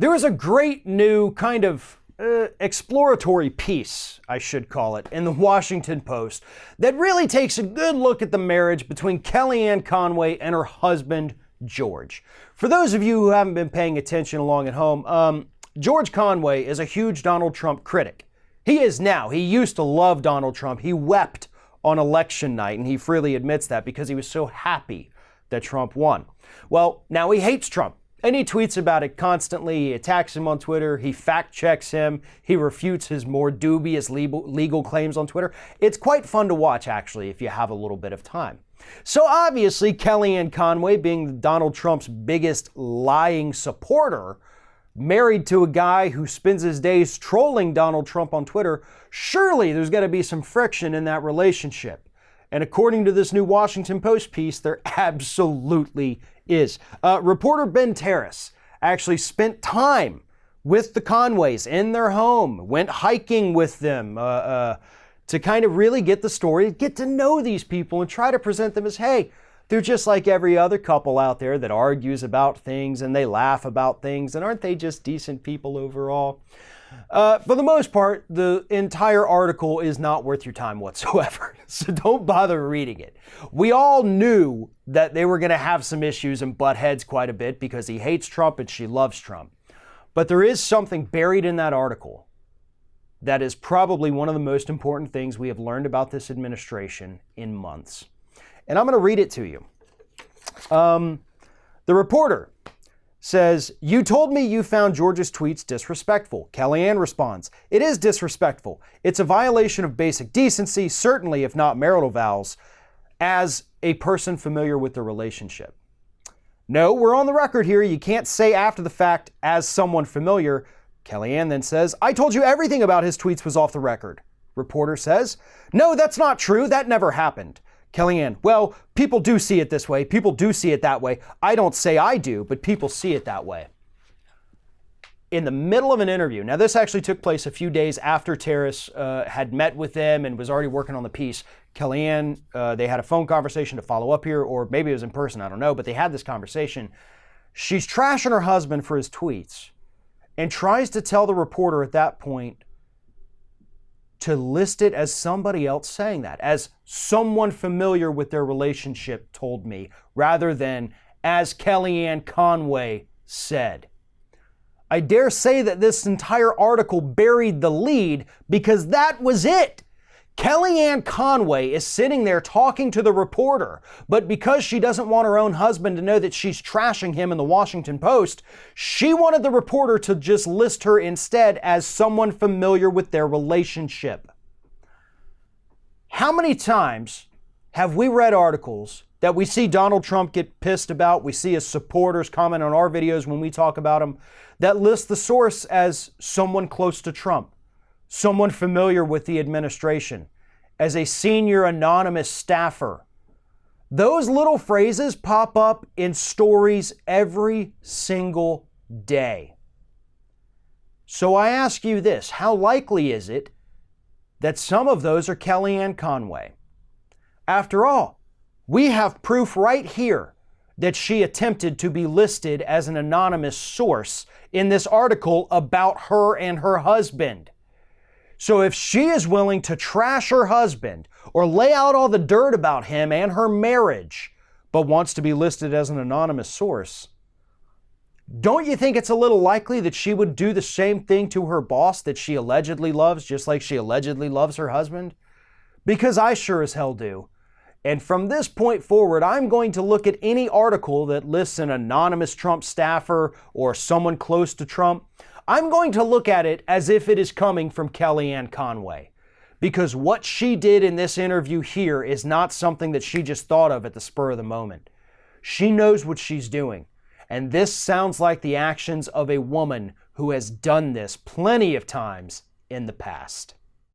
There is a great new kind of exploratory piece, I should call it, in the Washington Post that really takes a good look at the marriage between Kellyanne Conway and her husband, George. For those of you who haven't been paying attention along at home, George Conway is a huge Donald Trump critic. He is now. He used to love Donald Trump. He wept on election night, and he freely admits that because he was so happy that Trump won. Well, now he hates Trump. And he tweets about it constantly. He attacks him on Twitter. He fact checks him. He refutes his more dubious legal claims on Twitter. It's quite fun to watch, actually, if you have a little bit of time. So obviously, Kellyanne Conway, being Donald Trump's biggest lying supporter, married to a guy who spends his days trolling Donald Trump on Twitter, surely there's got to be some friction in that relationship. And according to this new Washington Post piece, there absolutely is. Reporter Ben Terrace actually spent time with the Conways in their home, went hiking with them to kind of really get the story, get to know these people and try to present them as, hey, they're just like every other couple out there that argues about things and they laugh about things, and aren't they just decent people overall? For the most part, the entire article is not worth your time whatsoever, so don't bother reading it. We all knew that they were going to have some issues and butt heads quite a bit because he hates Trump and she loves Trump. But there is something buried in that article that is probably one of the most important things we have learned about this administration in months. And I'm going to read it to you. The reporter says, "You told me you found George's tweets disrespectful." Kellyanne responds, "It is disrespectful. It's a violation of basic decency, certainly if not marital vows, as a person familiar with the relationship." "No, we're on the record here. You can't say after the fact, as someone familiar." Kellyanne then says, "I told you everything about his tweets was off the record." Reporter says, "No, that's not true. That never happened." Kellyanne, "Well, people do see it this way. People do see it that way. I don't say I do, but people see it that way." In the middle of an interview, now this actually took place a few days after Terrace had met with them and was already working on the piece. Kellyanne, they had a phone conversation to follow up here, or maybe it was in person, I don't know, but they had this conversation. She's trashing her husband for his tweets and tries to tell the reporter at that point to list it as somebody else saying that, as someone familiar with their relationship told me, rather than as Kellyanne Conway said. I dare say that this entire article buried the lead because that was it. Kellyanne Conway is sitting there talking to the reporter, but because she doesn't want her own husband to know that she's trashing him in the Washington Post, she wanted the reporter to just list her instead as someone familiar with their relationship. How many times have we read articles that we see Donald Trump get pissed about, we see his supporters comment on our videos when we talk about him, that list the source as someone close to Trump, someone familiar with the administration, as a senior anonymous staffer? Those little phrases pop up in stories every single day. So I ask you this, how likely is it that some of those are Kellyanne Conway? After all, we have proof right here that she attempted to be listed as an anonymous source in this article about her and her husband. So if she is willing to trash her husband or lay out all the dirt about him and her marriage, but wants to be listed as an anonymous source, don't you think it's a little likely that she would do the same thing to her boss that she allegedly loves, just like she allegedly loves her husband? Because I sure as hell do. And from this point forward, I'm going to look at any article that lists an anonymous Trump staffer or someone close to Trump. I'm going to look at it as if it is coming from Kellyanne Conway, because what she did in this interview here is not something that she just thought of at the spur of the moment. She knows what she's doing, and this sounds like the actions of a woman who has done this plenty of times in the past.